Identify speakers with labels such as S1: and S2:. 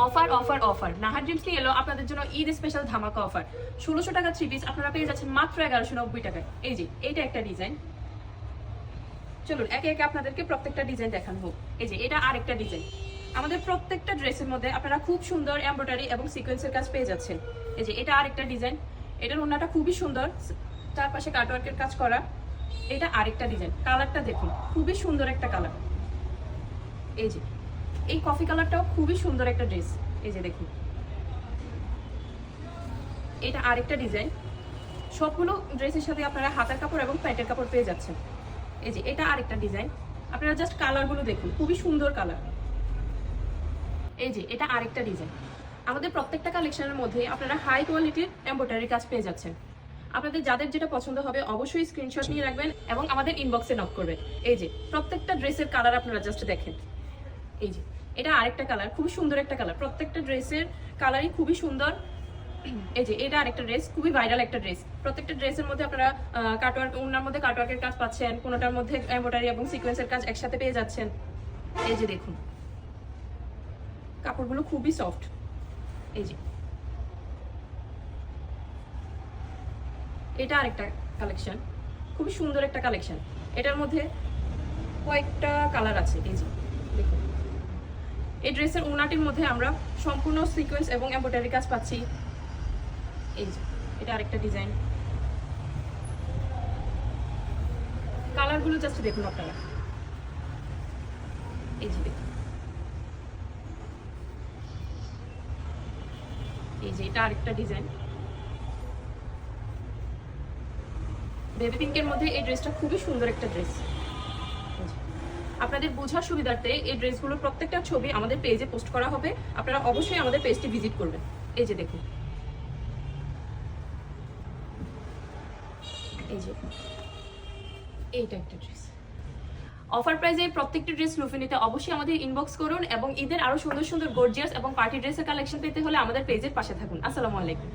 S1: Offer offer offer Nahar dreams নিয়ে এলো আপনাদের জন্য ঈদ স্পেশাল ধামাকা অফার। 1600 টাকা 3 পিস আপনারা পেয়ে যাচ্ছেন মাত্র 1190 টাকায়। এই যে এইটা একটা ডিজাইন, চলুন একে একে আপনাদেরকে প্রত্যেকটা ডিজাইন দেখানো হোক। এই যে এটা আরেকটা ডিজাইন। আমাদের প্রত্যেকটা ড্রেসের মধ্যে আপনারা খুব সুন্দর এমব্রয়ডারি এবং সিকোয়েন্সের কাজ পেয়ে যাচ্ছেন। এই যে এটা আরেকটা ডিজাইন, এটার ওড়নাটা খুবই সুন্দর, চারপাশে কাটওয়ার্কের কাজ করা। এটা আরেকটা ডিজাইন, কালারটা দেখুন খুবই সুন্দর একটা কালার। এই যে এই কফি কালারটাও খুবই সুন্দর একটা ড্রেস। এই যে দেখুন এটা আরেকটা ডিজাইন। সবগুলো ড্রেসের সাথে আপনারা হাতার কাপড় এবং প্যান্টের কাপড় পেয়ে যাচ্ছেন। এই যে এটা আরেকটা ডিজাইন, আপনারা জাস্ট কালারগুলো দেখুন খুবই সুন্দর কালার। এই যে এটা আরেকটা ডিজাইন। আমাদের প্রত্যেকটা কালেকশনের মধ্যে আপনারা হাই কোয়ালিটির এমব্রয়ডারি কাজ পেয়ে যাচ্ছেন। আপনাদের যাদের যেটা পছন্দ হবে অবশ্যই স্ক্রিনশট নিয়ে রাখবেন এবং আমাদের ইনবক্সে নক করবেন। এই যে প্রত্যেকটা ড্রেসের কালার আপনারা জাস্ট দেখেন। এই যে এটা আরেকটা কালার, খুবই সুন্দর একটা কালার। প্রত্যেকটা ড্রেসের কালারই খুবই সুন্দর। এই যে এটা আরেকটা ড্রেস, খুবই ভাইরাল একটা ড্রেস। প্রত্যেকটা ড্রেসের মধ্যে আপনারা কাটওয়ার্ক, ওনার মধ্যে কাটওয়ার্কের কাজ পাচ্ছেন, কোনোটার মধ্যে এমব্রয়ডারি এবং সিকোয়েন্সের কাজ একসাথে পেয়ে যাচ্ছেন। এই যে দেখুন কাপড়গুলো খুবই সফট। এই যে এটা আরেকটা কালেকশন, খুবই সুন্দর একটা কালেকশন। এটার মধ্যে কয়েকটা কালার আছে। এই যে দেখুন এই ড্রেসের ওড়নাটির মধ্যে আমরা সম্পূর্ণ সিকোয়েন্স এবং এমব্রয়ডারি কাজ পাচ্ছি। এই যে এটা আরেকটা ডিজাইন, কালারগুলো জাস্ট দেখুন আপনারা। এই যে দেখুন এই যে এটা আরেকটা ডিজাইন। বেবি পিঙ্কের মধ্যে এই ড্রেসটা খুবই সুন্দর একটা ড্রেস। আপনাদের বোঝার সুবিধার্থে এই ড্রেসগুলোর প্রত্যেকটা ছবি আমাদের পেজে পোস্ট করা হবে, আপনারা অবশ্যই আমাদের পেজটি ভিজিট করবেন। এই যে দেখুন এই যে এইটা একটা ড্রেস। অফার প্রাইজে প্রত্যেকটি ড্রেস লুফে নিতে অবশ্যই আমাদের ইনবক্স করুন এবং ঈদের আরো সুন্দর সুন্দর গর্জিয়াস এবং পার্টি ড্রেসের কালেকশন পেতে হলে আমাদের পেজের পাশে থাকুন। আসসালামু আলাইকুম।